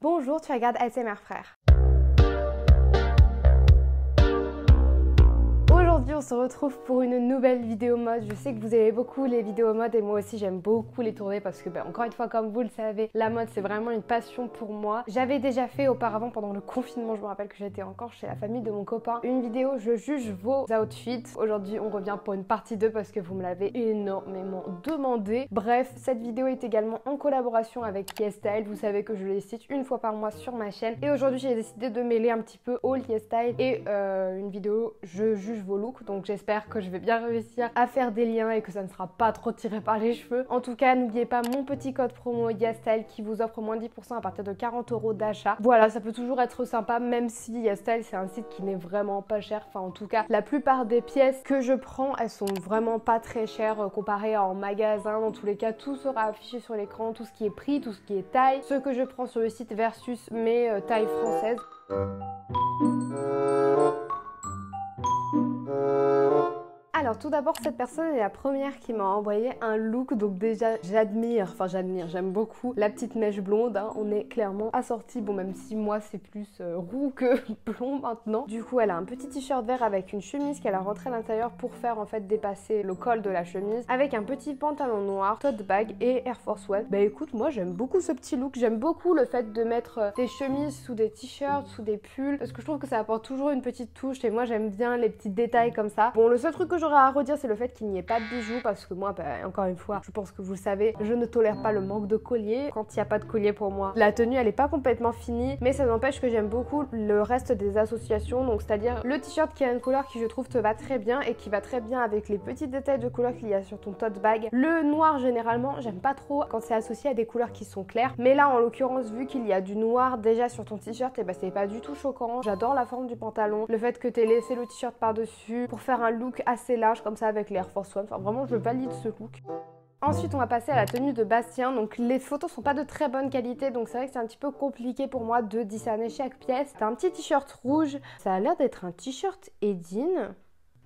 Bonjour, tu regardes ASMR Frères. Aujourd'hui, on se retrouve pour une nouvelle vidéo mode. Je sais que vous aimez beaucoup les vidéos mode et moi aussi j'aime beaucoup les tourner parce que encore une fois, comme vous le savez, la mode c'est vraiment une passion pour moi. J'avais déjà fait auparavant pendant le confinement, je me rappelle que j'étais encore chez la famille de mon copain, une vidéo je juge vos outfits. Aujourd'hui on revient pour une partie 2 parce que vous me l'avez énormément demandé. Bref, cette vidéo est également en collaboration avec YesStyle. Vous savez que je les cite une fois par mois sur ma chaîne et aujourd'hui j'ai décidé de mêler un petit peu haul YesStyle et une vidéo je juge vos looks. Donc j'espère que je vais bien réussir à faire des liens et que ça ne sera pas trop tiré par les cheveux. En tout cas, n'oubliez pas mon petit code promo YesStyle qui vous offre moins 10% à partir de 40 € d'achat. Voilà, ça peut toujours être sympa même si YesStyle c'est un site qui n'est vraiment pas cher. Enfin en tout cas, la plupart des pièces que je prends, elles sont vraiment pas très chères comparées en magasin. Dans tous les cas, tout sera affiché sur l'écran, tout ce qui est prix, tout ce qui est taille, ce que je prends sur le site versus mes tailles françaises. Alors tout d'abord, cette personne est la première qui m'a envoyé un look, donc déjà j'admire, j'aime beaucoup la petite mèche blonde, hein. On est clairement assortis, bon même si moi c'est plus roux que blond maintenant. Du coup elle a un petit t-shirt vert avec une chemise qu'elle a rentrée à l'intérieur pour faire en fait dépasser le col de la chemise, avec un petit pantalon noir, tote bag et Air Force One. Bah écoute, moi j'aime beaucoup ce petit look, j'aime beaucoup le fait de mettre des chemises sous des t-shirts, sous des pulls, parce que je trouve que ça apporte toujours une petite touche et moi j'aime bien les petits détails comme ça. Bon, le seul truc que j'aurais à redire c'est le fait qu'il n'y ait pas de bijoux parce que moi encore une fois je pense que vous le savez, je ne tolère pas le manque de collier. Quand il n'y a pas de collier pour moi, la tenue elle est pas complètement finie, mais ça n'empêche que j'aime beaucoup le reste des associations, donc c'est à dire le t-shirt qui a une couleur qui je trouve te va très bien et qui va très bien avec les petits détails de couleur qu'il y a sur ton tote bag. Le noir généralement j'aime pas trop quand c'est associé à des couleurs qui sont claires, mais là en l'occurrence vu qu'il y a du noir déjà sur ton t-shirt, et bah c'est pas du tout choquant. J'adore la forme du pantalon, le fait que t'aies laissé le t-shirt par dessus pour faire un look assez large comme ça avec l'Air Force One. Enfin vraiment je valide ce look. Ensuite on va passer à la tenue de Bastien, donc les photos sont pas de très bonne qualité donc c'est vrai que c'est un petit peu compliqué pour moi de discerner chaque pièce. T'as un petit t-shirt rouge, ça a l'air d'être un t-shirt Edine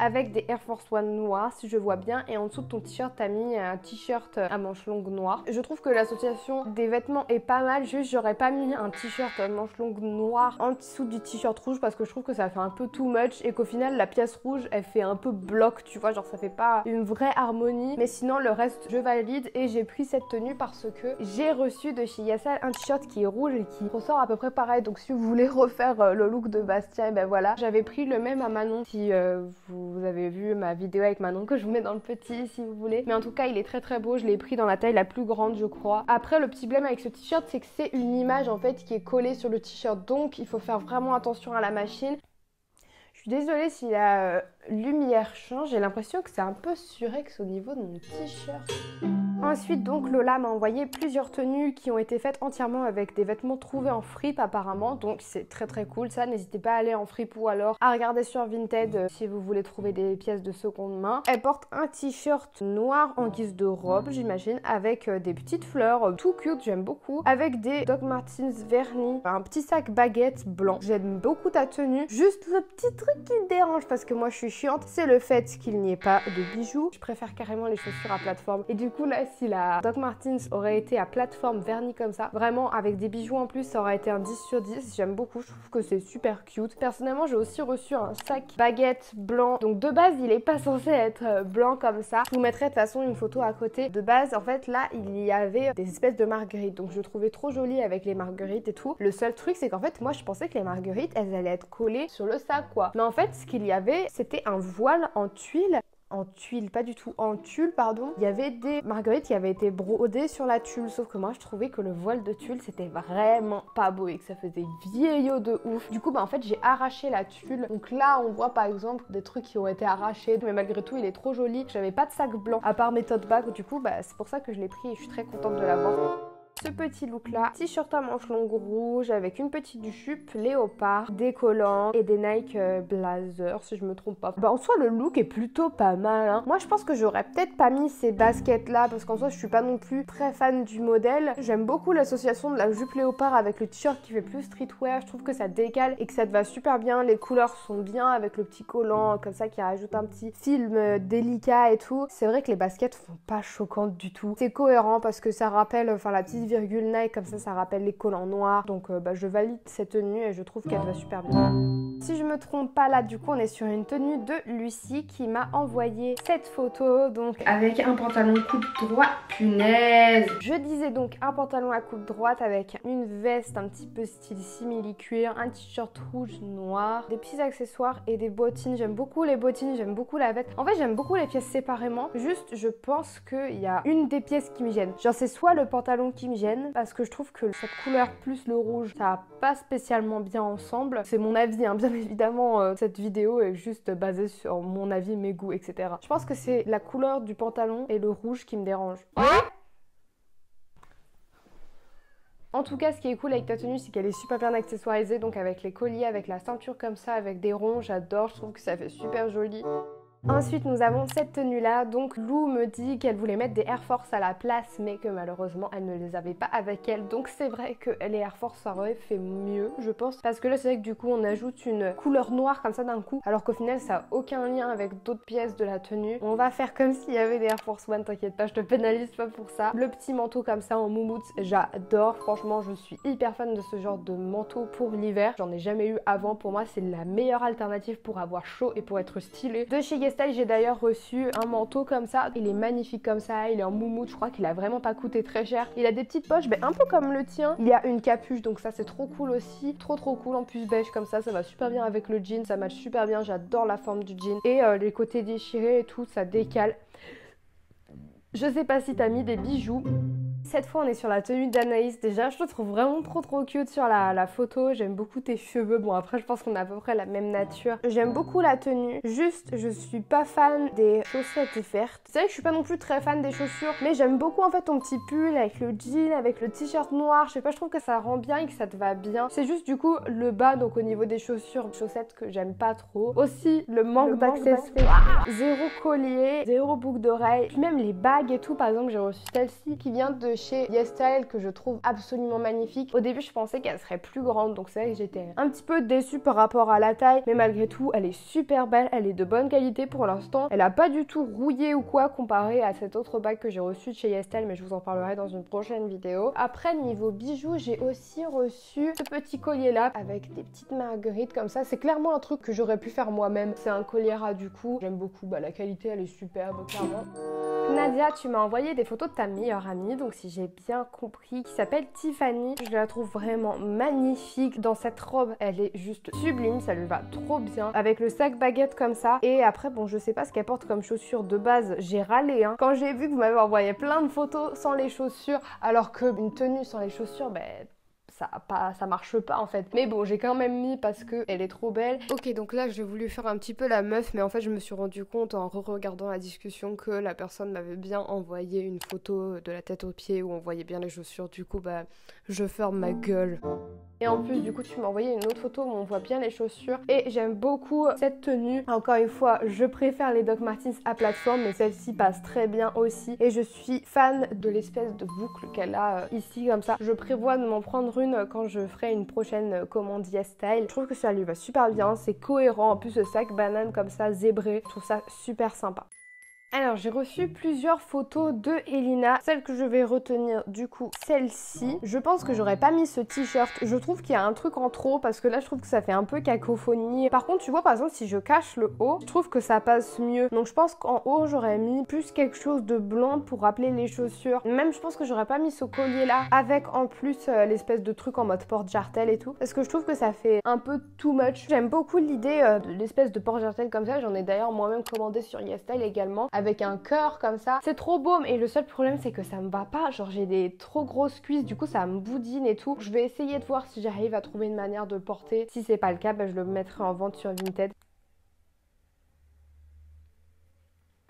avec des Air Force One noirs si je vois bien, et en dessous de ton t-shirt t'as mis un t-shirt à manches longues noires. Je trouve que l'association des vêtements est pas mal, juste j'aurais pas mis un t-shirt à manches longues noires en dessous du t-shirt rouge parce que je trouve que ça fait un peu too much et qu'au final la pièce rouge elle fait un peu bloc, tu vois, genre ça fait pas une vraie harmonie. Mais sinon le reste je valide et j'ai pris cette tenue parce que j'ai reçu de chez YesStyle un t-shirt qui est rouge et qui ressort à peu près pareil, donc si vous voulez refaire le look de Bastien, et ben voilà. J'avais pris le même à Manon, si vous avez vu ma vidéo avec Manon que je vous mets dans le petit si vous voulez, mais en tout cas il est très très beau, je l'ai pris dans la taille la plus grande je crois. Après le petit problème avec ce t-shirt c'est que c'est une image en fait qui est collée sur le t-shirt, donc il faut faire vraiment attention à la machine. Je suis désolée si la lumière change, j'ai l'impression que c'est un peu surex au niveau de mon t-shirt. Ensuite donc Lola m'a envoyé plusieurs tenues qui ont été faites entièrement avec des vêtements trouvés en fripe apparemment, donc c'est très très cool ça. N'hésitez pas à aller en fripe ou alors à regarder sur Vinted si vous voulez trouver des pièces de seconde main. Elle porte un t-shirt noir en guise de robe j'imagine, avec des petites fleurs, tout cute, j'aime beaucoup, avec des Doc Martens vernis, un petit sac baguette blanc. J'aime beaucoup ta tenue, juste le petit truc qui me dérange parce que moi je suis chiante, c'est le fait qu'il n'y ait pas de bijoux. Je préfère carrément les chaussures à plateforme et du coup là si la Doc Martens aurait été à plateforme vernie comme ça, vraiment avec des bijoux en plus, ça aurait été un 10 sur 10. J'aime beaucoup, je trouve que c'est super cute. Personnellement j'ai aussi reçu un sac baguette blanc, donc de base il est pas censé être blanc comme ça. Je vous mettrai de toute façon une photo à côté. De base en fait là il y avait des espèces de marguerites, donc je le trouvais trop joli avec les marguerites et tout. Le seul truc c'est qu'en fait moi je pensais que les marguerites elles allaient être collées sur le sac quoi, mais en fait ce qu'il y avait c'était un voile en tuile. En tuile, pas du tout, en tulle pardon. Il y avait des marguerites qui avaient été brodées sur la tulle, sauf que moi je trouvais que le voile de tulle c'était vraiment pas beau et que ça faisait vieillot de ouf. Du coup bah en fait j'ai arraché la tulle, donc là on voit par exemple des trucs qui ont été arrachés, mais malgré tout il est trop joli. J'avais pas de sac blanc à part mes tote bags, du coup bah c'est pour ça que je l'ai pris et je suis très contente de l'avoir. Ce petit look là, t-shirt à manches longues rouge avec une petite jupe léopard, des collants et des Nike Blazer si je me trompe pas. Bah en soi le look est plutôt pas mal hein. Moi je pense que j'aurais peut-être pas mis ces baskets là parce qu'en soi je suis pas non plus très fan du modèle. J'aime beaucoup l'association de la jupe léopard avec le t-shirt qui fait plus streetwear, je trouve que ça décale et que ça te va super bien. Les couleurs sont bien avec le petit collant comme ça qui rajoute un petit film délicat et tout. C'est vrai que les baskets font pas choquantes du tout. C'est cohérent parce que ça rappelle enfin la petite virgule Nike, comme ça rappelle les collants noirs. Donc je valide cette tenue et je trouve qu'elle va super bien. Si je me trompe pas, là du coup on est sur une tenue de Lucie qui m'a envoyé cette photo, donc avec un pantalon coupe droite, punaise. Je disais donc un pantalon à coupe droite avec une veste un petit peu style simili-cuir, un t-shirt rouge noir, des petits accessoires et des bottines. J'aime beaucoup les bottines, j'aime beaucoup la veste. En fait j'aime beaucoup les pièces séparément, juste je pense qu'il y a une des pièces qui me gêne. Genre c'est soit le pantalon qui me gêne, parce que je trouve que cette couleur plus le rouge, ça va pas spécialement bien ensemble. C'est mon avis, hein, bien évidemment cette vidéo est juste basée sur mon avis, mes goûts, etc. Je pense que c'est la couleur du pantalon et le rouge qui me dérange. En tout cas, ce qui est cool avec ta tenue, c'est qu'elle est super bien accessoirisée, donc avec les colliers, avec la ceinture comme ça, avec des ronds, j'adore, je trouve que ça fait super joli. Ensuite, nous avons cette tenue-là. Donc, Lou me dit qu'elle voulait mettre des Air Force à la place, mais que malheureusement, elle ne les avait pas avec elle. Donc, c'est vrai que les Air Force, ça aurait fait mieux, je pense. Parce que là, c'est vrai que du coup, on ajoute une couleur noire comme ça d'un coup, alors qu'au final, ça n'a aucun lien avec d'autres pièces de la tenue. On va faire comme s'il y avait des Air Force One, t'inquiète pas, je te pénalise pas pour ça. Le petit manteau comme ça en moumoute, j'adore. Franchement, je suis hyper fan de ce genre de manteau pour l'hiver. J'en ai jamais eu avant. Pour moi, c'est la meilleure alternative pour avoir chaud et pour être stylé. De chez Style, j'ai d'ailleurs reçu un manteau comme ça. Il est magnifique comme ça, il est en moumoute, je crois qu'il a vraiment pas coûté très cher. Il a des petites poches, un peu comme le tien. Il y a une capuche, donc ça c'est trop cool aussi. Trop cool, en plus beige comme ça va super bien avec le jean, ça match super bien, j'adore la forme du jean. Et les côtés déchirés et tout, ça décale. Je sais pas si t'as mis des bijoux. Cette fois on est sur la tenue d'Anaïs. Déjà je te trouve vraiment trop cute sur la photo. J'aime beaucoup tes cheveux. Bon après je pense qu'on a à peu près la même nature. J'aime beaucoup la tenue. Juste je suis pas fan des chaussettes vertes. C'est vrai que je suis pas non plus très fan des chaussures, mais j'aime beaucoup en fait ton petit pull avec le jean, avec le t-shirt noir. Je sais pas, je trouve que ça rend bien et que ça te va bien. C'est juste du coup le bas, donc au niveau des chaussures, chaussettes que j'aime pas trop. Aussi le manque d'accessoires. Zéro collier, zéro boucle d'oreille. Puis même les bagues et tout. Par exemple j'ai reçu celle-ci qui vient de chez YesStyle que je trouve absolument magnifique. Au début je pensais qu'elle serait plus grande, donc c'est vrai que j'étais un petit peu déçue par rapport à la taille, mais malgré tout elle est super belle, elle est de bonne qualité pour l'instant. Elle a pas du tout rouillé ou quoi comparé à cette autre bague que j'ai reçue de chez YesStyle, mais je vous en parlerai dans une prochaine vidéo. Après niveau bijoux, j'ai aussi reçu ce petit collier là avec des petites marguerites comme ça. C'est clairement un truc que j'aurais pu faire moi-même. C'est un collier à du coup. J'aime beaucoup, la qualité elle est superbe clairement. Nadia, tu m'as envoyé des photos de ta meilleure amie, donc si j'ai bien compris, qui s'appelle Tiffany. Je la trouve vraiment magnifique dans cette robe, elle est juste sublime, ça lui va trop bien, avec le sac baguette comme ça. Et après, bon, je sais pas ce qu'elle porte comme chaussures de base, j'ai râlé, hein. Quand j'ai vu que vous m'avez envoyé plein de photos sans les chaussures, alors qu'une tenue sans les chaussures, ça marche pas en fait. Mais bon, j'ai quand même mis parce que elle est trop belle. Ok, donc là j'ai voulu faire un petit peu la meuf, mais en fait je me suis rendu compte en re-regardant la discussion que la personne m'avait bien envoyé une photo de la tête aux pieds où on voyait bien les chaussures. Du coup je ferme ma gueule. Et en plus du coup tu m'as envoyé une autre photo où on voit bien les chaussures et j'aime beaucoup cette tenue. Encore une fois, je préfère les Doc Martens à plateforme, mais celle-ci passe très bien aussi. Et je suis fan de l'espèce de boucle qu'elle a ici comme ça. Je prévois de m'en prendre une quand je ferai une prochaine commande YesStyle. Je trouve que ça lui va super bien, c'est cohérent. En plus le sac banane comme ça zébré, je trouve ça super sympa. Alors j'ai reçu plusieurs photos de Elina. Celle que je vais retenir du coup, celle-ci. Je pense que j'aurais pas mis ce t-shirt. Je trouve qu'il y a un truc en trop parce que là je trouve que ça fait un peu cacophonie. Par contre tu vois par exemple si je cache le haut, je trouve que ça passe mieux. Donc je pense qu'en haut j'aurais mis plus quelque chose de blanc pour rappeler les chaussures. Même je pense que j'aurais pas mis ce collier là avec en plus l'espèce de truc en mode porte-jartel et tout. Parce que je trouve que ça fait un peu too much. J'aime beaucoup l'idée de l'espèce de porte-jartel comme ça. J'en ai d'ailleurs moi-même commandé sur YesStyle également. Avec un cœur comme ça, c'est trop beau, mais le seul problème c'est que ça me va pas, genre j'ai des trop grosses cuisses, du coup ça me boudine et tout. Je vais essayer de voir si j'arrive à trouver une manière de le porter. Si c'est pas le cas, je le mettrai en vente sur Vinted.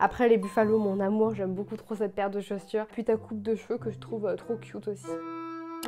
Après les Buffalo, mon amour, j'aime beaucoup trop cette paire de chaussures, puis ta coupe de cheveux que je trouve trop cute aussi.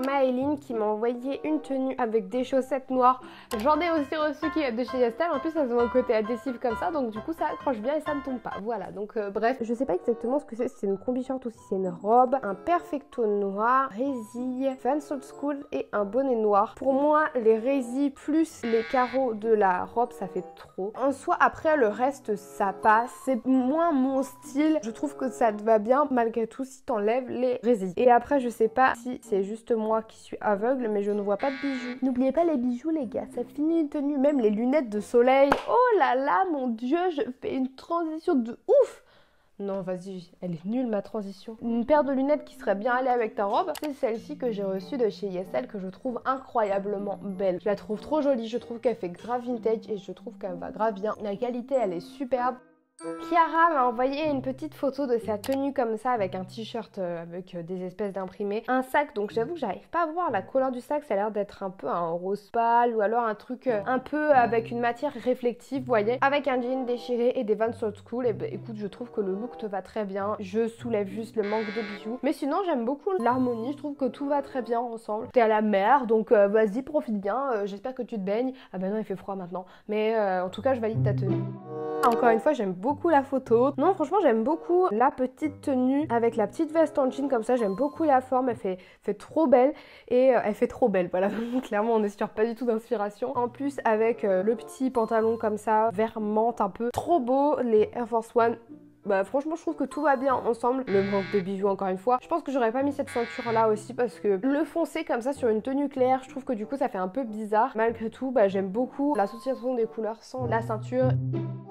Maëline qui m'a envoyé une tenue avec des chaussettes noires. J'en ai aussi reçu qui est de chez Estelle. En plus, elles ont un côté adhésif comme ça, donc du coup, ça accroche bien et ça ne tombe pas. Voilà, donc bref. Je sais pas exactement ce que c'est, si c'est une combi short ou si c'est une robe. Un perfecto noir, résille, Vans Old School et un bonnet noir. Pour moi, les résilles plus les carreaux de la robe, ça fait trop. En soi, après, le reste, ça passe. C'est moins mon style. Je trouve que ça te va bien, malgré tout, si t'enlèves les résilles. Et après, je sais pas si c'est juste moi qui suis aveugle, mais je ne vois pas de bijoux. N'oubliez pas les bijoux, les gars, ça finit une tenue. Même les lunettes de soleil. Oh là là, mon dieu, je fais une transition de ouf. Non, vas-y, elle est nulle ma transition. Une paire de lunettes qui serait bien allée avec ta robe, c'est celle-ci que j'ai reçue de chez YSL, que je trouve incroyablement belle. Je la trouve trop jolie, je trouve qu'elle fait grave vintage et je trouve qu'elle va grave bien. La qualité, elle est superbe. Chiara m'a envoyé une petite photo de sa tenue comme ça avec un t-shirt avec des espèces d'imprimés, un sac, donc j'avoue que j'arrive pas à voir la couleur du sac, ça a l'air d'être un peu un rose pâle ou alors un truc un peu avec une matière réflective, vous voyez, avec un jean déchiré et des Vans Old School. Et bah écoute, je trouve que le look te va très bien, je soulève juste le manque de bijoux, mais sinon j'aime beaucoup l'harmonie, je trouve que tout va très bien ensemble. T'es à la mer, donc vas-y, profite bien, j'espère que tu te baignes. Ah bah non, il fait froid maintenant, mais en tout cas je valide ta tenue. Encore une fois, j'aime beaucoup la photo. Non, franchement, j'aime beaucoup la petite tenue avec la petite veste en jean comme ça. J'aime beaucoup la forme, elle fait trop belle. Et elle fait trop belle, voilà. Clairement, on n'est sûr pas du tout d'inspiration. En plus, avec le petit pantalon comme ça, vert menthe un peu. Trop beau, les Air Force One. Bah franchement je trouve que tout va bien ensemble. Le manque de bijoux encore une fois. Je pense que j'aurais pas mis cette ceinture là aussi parce que le foncé comme ça sur une tenue claire, je trouve que du coup ça fait un peu bizarre. Malgré tout, bah j'aime beaucoup l'association des couleurs sans la ceinture.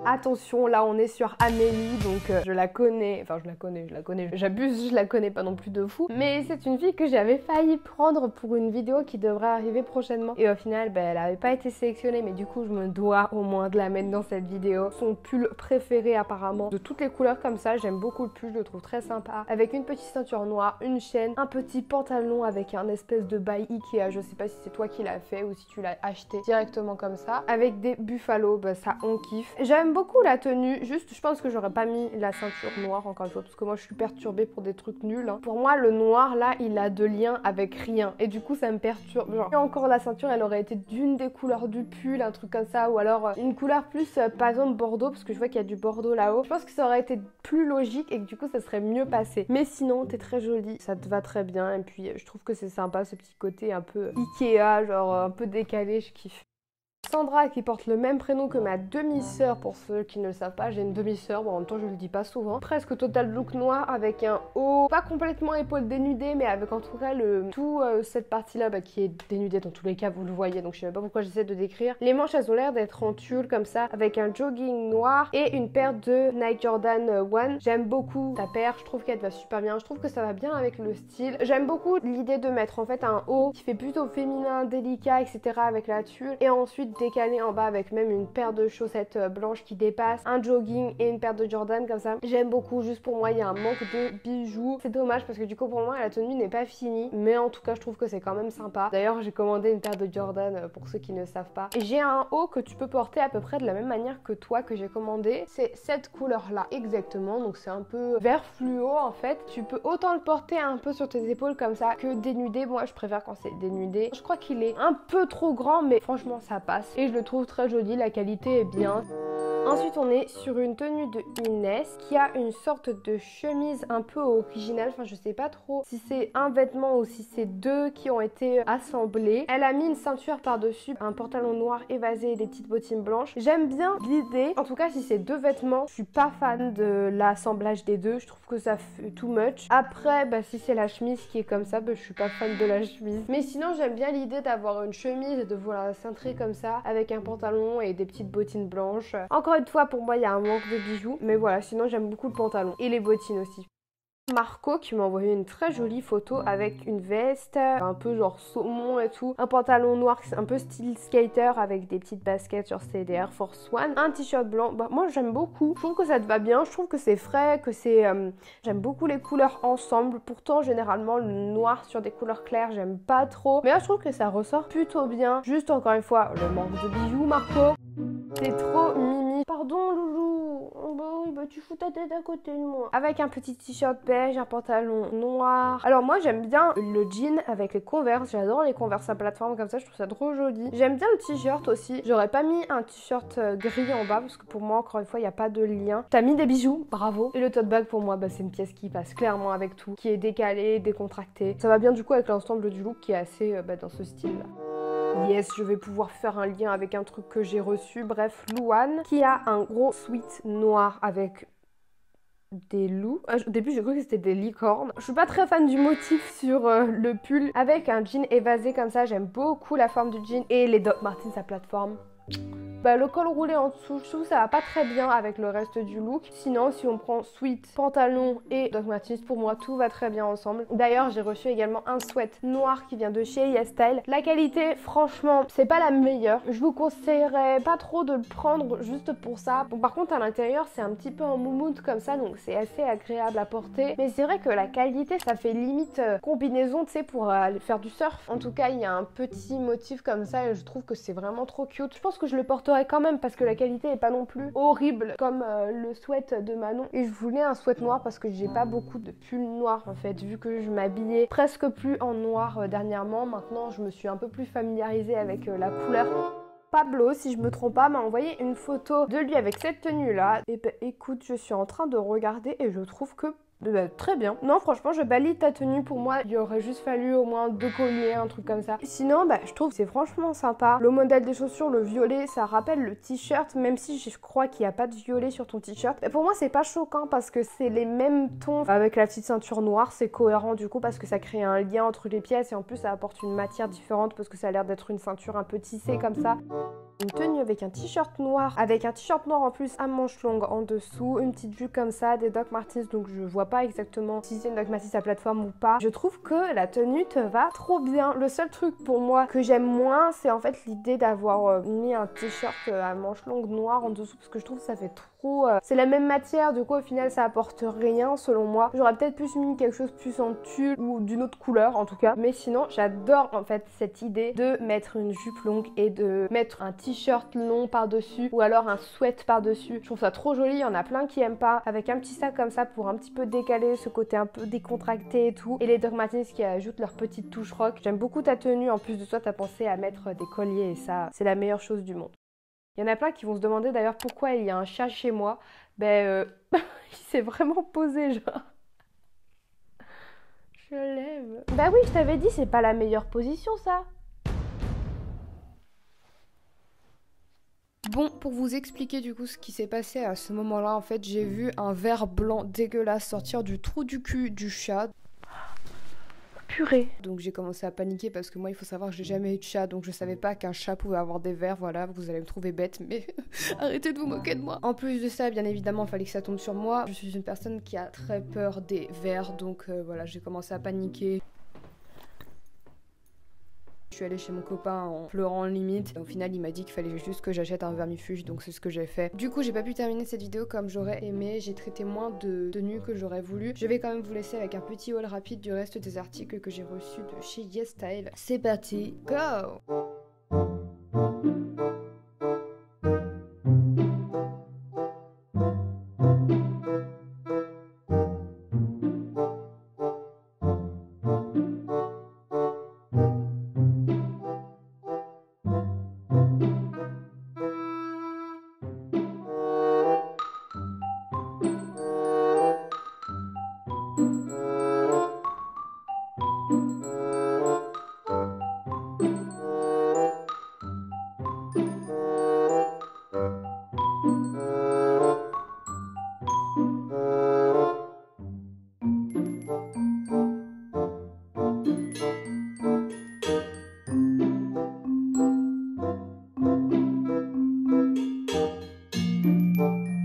Attention, là on est sur Amélie, donc je la connais, enfin je la connais, j'abuse, je la connais pas non plus de fou, mais c'est une fille que j'avais failli prendre pour une vidéo qui devrait arriver prochainement, et au final bah, elle avait pas été sélectionnée, mais du coup je me dois au moins de la mettre dans cette vidéo. Son pull préféré apparemment, de toutes les couleurs comme ça, j'aime beaucoup le pull, je le trouve très sympa, avec une petite ceinture noire, une chaîne, un petit pantalon avec un espèce de bail Ikea, je sais pas si c'est toi qui l'as fait ou si tu l'as acheté directement comme ça, avec des buffalo, bah ça on kiffe. J'aime beaucoup la tenue, juste je pense que j'aurais pas mis la ceinture noire encore une fois parce que moi je suis perturbée pour des trucs nuls hein. Pour moi le noir là il a de lien avec rien et du coup ça me perturbe, genre et encore la ceinture elle aurait été d'une des couleurs du pull, un truc comme ça, ou alors une couleur plus par exemple bordeaux, parce que je vois qu'il y a du bordeaux là-haut. Je pense que ça aurait été plus logique et que du coup ça serait mieux passé, mais sinon t'es très jolie, ça te va très bien et puis je trouve que c'est sympa ce petit côté un peu Ikea, genre un peu décalé, je kiffe. Sandra qui porte le même prénom que ma demi-sœur, pour ceux qui ne le savent pas, j'ai une demi-sœur, bon en même temps je le dis pas souvent. Presque total look noir avec un haut, pas complètement épaule dénudée, mais avec en tout cas cette partie là qui est dénudée dans tous les cas, vous le voyez, donc je sais même pas pourquoi j'essaie de décrire. Les manches elles ont l'air d'être en tulle comme ça, avec un jogging noir et une paire de Nike Jordan 1. J'aime beaucoup ta paire, je trouve qu'elle va super bien, je trouve que ça va bien avec le style. J'aime beaucoup l'idée de mettre en fait un haut qui fait plutôt féminin, délicat, etc. avec la tulle, et ensuite décalé en bas avec même une paire de chaussettes blanches qui dépassent, un jogging et une paire de Jordan comme ça. J'aime beaucoup, juste pour moi il y a un manque de bijoux. C'est dommage parce que du coup pour moi la tenue n'est pas finie, mais en tout cas je trouve que c'est quand même sympa. D'ailleurs j'ai commandé une paire de Jordan pour ceux qui ne savent pas. Et j'ai un haut que tu peux porter à peu près de la même manière que toi que j'ai commandé. C'est cette couleur là exactement, donc c'est un peu vert fluo en fait. Tu peux autant le porter un peu sur tes épaules comme ça que dénudé. Moi je préfère quand c'est dénudé. Je crois qu'il est un peu trop grand mais franchement ça passe. Et je le trouve très joli, la qualité est bien. Ensuite on est sur une tenue de Inès qui a une sorte de chemise un peu originale, enfin je sais pas trop si c'est un vêtement ou si c'est deux qui ont été assemblés. Elle a mis une ceinture par dessus, un pantalon noir évasé et des petites bottines blanches. J'aime bien l'idée, en tout cas si c'est deux vêtements, je suis pas fan de l'assemblage des deux, je trouve que ça fait too much. Après bah, si c'est la chemise qui est comme ça, bah, je suis pas fan de la chemise. Mais sinon j'aime bien l'idée d'avoir une chemise et de vouloir la cintrer comme ça avec un pantalon et des petites bottines blanches. Encore une fois pour moi il y a un manque de bijoux, mais voilà sinon j'aime beaucoup le pantalon et les bottines aussi. Marco qui m'a envoyé une très jolie photo avec une veste un peu genre saumon et tout, un pantalon noir un peu style skater avec des petites baskets sur ses Air Force One, un t-shirt blanc. Bah, moi j'aime beaucoup, je trouve que ça te va bien, je trouve que c'est frais, que c'est j'aime beaucoup les couleurs ensemble. Pourtant généralement le noir sur des couleurs claires j'aime pas trop, mais là je trouve que ça ressort plutôt bien. Juste encore une fois le manque de bijoux Marco, c'est trop mimi. Martini. Pardon loulou. Bah oui, bah tu fous ta tête à côté de moi. Avec un petit t-shirt beige, un pantalon noir. Alors moi j'aime bien le jean avec les Converse. J'adore les Converse à plateforme comme ça, je trouve ça trop joli. J'aime bien le t-shirt aussi. J'aurais pas mis un t-shirt gris en bas parce que pour moi encore une fois il n'y a pas de lien. T'as mis des bijoux, bravo. Et le tote bag pour moi bah, c'est une pièce qui passe clairement avec tout, qui est décalée, décontractée. Ça va bien du coup avec l'ensemble du look qui est assez dans ce style là. Yes, je vais pouvoir faire un lien avec un truc que j'ai reçu. Bref, Louane qui a un gros sweat noir avec des loups. Au début j'ai cru que c'était des licornes. Je suis pas très fan du motif sur le pull. Avec un jean évasé comme ça, j'aime beaucoup la forme du jean. Et les Doc Martens à plateforme. Bah, le col roulé en dessous, je trouve que ça va pas très bien avec le reste du look. Sinon, si on prend sweat, pantalon et Doc Martens, pour moi, tout va très bien ensemble. D'ailleurs, j'ai reçu également un sweat noir qui vient de chez YesStyle. La qualité, franchement, c'est pas la meilleure. Je vous conseillerais pas trop de le prendre juste pour ça. Bon, par contre, à l'intérieur, c'est un petit peu en moumoute comme ça, donc c'est assez agréable à porter. Mais c'est vrai que la qualité, ça fait limite combinaison, tu sais, pour aller faire du surf. En tout cas, il y a un petit motif comme ça et je trouve que c'est vraiment trop cute. Je pense que je le porterai quand même parce que la qualité est pas non plus horrible comme le sweat de Manon. Et je voulais un sweat noir parce que j'ai pas beaucoup de pulls noirs en fait, vu que je m'habillais presque plus en noir dernièrement. Maintenant je me suis un peu plus familiarisée avec la couleur. Pablo, si je me trompe pas, m'a envoyé une photo de lui avec cette tenue là. Et bah écoute, je suis en train de regarder et je trouve que très bien. Non, franchement, je valide ta tenue. Pour moi, il aurait juste fallu au moins 2 colliers, un truc comme ça. Sinon, bah, je trouve que c'est franchement sympa. Le modèle des chaussures, le violet, ça rappelle le t-shirt, même si je crois qu'il n'y a pas de violet sur ton t-shirt. Mais pour moi, c'est pas choquant parce que c'est les mêmes tons avec la petite ceinture noire. C'est cohérent du coup parce que ça crée un lien entre les pièces et en plus, ça apporte une matière différente parce que ça a l'air d'être une ceinture un peu tissée comme ça. Une tenue avec un t-shirt noir, avec un t-shirt noir en plus à manches longues en dessous, une petite jupe comme ça, des Doc Martens, donc je vois pas exactement si c'est une Doc Martens à plateforme ou pas. Je trouve que la tenue te va trop bien. Le seul truc pour moi que j'aime moins, c'est en fait l'idée d'avoir mis un t-shirt à manches longues noir en dessous parce que je trouve que ça fait trop... c'est la même matière, du coup au final ça apporte rien selon moi. J'aurais peut-être plus mis quelque chose plus en tulle ou d'une autre couleur en tout cas. Mais sinon j'adore en fait cette idée de mettre une jupe longue et de mettre un t-shirt long par-dessus ou alors un sweat par-dessus. Je trouve ça trop joli, il y en a plein qui aiment pas. Avec un petit sac comme ça pour un petit peu décaler ce côté un peu décontracté et tout. Et les Doc Martens qui ajoutent leur petite touche rock. J'aime beaucoup ta tenue, en plus de ça t'as pensé à mettre des colliers et ça c'est la meilleure chose du monde. Il y en a plein qui vont se demander d'ailleurs pourquoi il y a un chat chez moi. Il s'est vraiment posé genre. Je l'aime. Bah oui, je t'avais dit, c'est pas la meilleure position ça. Bon, pour vous expliquer du coup ce qui s'est passé à ce moment-là, en fait, j'ai vu un ver blanc dégueulasse sortir du trou du cul du chat. Purée. Donc j'ai commencé à paniquer parce que moi il faut savoir que j'ai jamais eu de chat, donc je savais pas qu'un chat pouvait avoir des vers. Voilà, vous allez me trouver bête, mais arrêtez de vous moquer de moi. En plus de ça, bien évidemment, il fallait que ça tombe sur moi. Je suis une personne qui a très peur des vers, donc voilà, j'ai commencé à paniquer. Je suis allée chez mon copain en pleurant limite. Au final, il m'a dit qu'il fallait juste que j'achète un vermifuge, donc c'est ce que j'ai fait. Du coup, j'ai pas pu terminer cette vidéo comme j'aurais aimé. J'ai traité moins de tenues que j'aurais voulu. Je vais quand même vous laisser avec un petit haul rapide du reste des articles que j'ai reçus de chez YesStyle. C'est parti, go!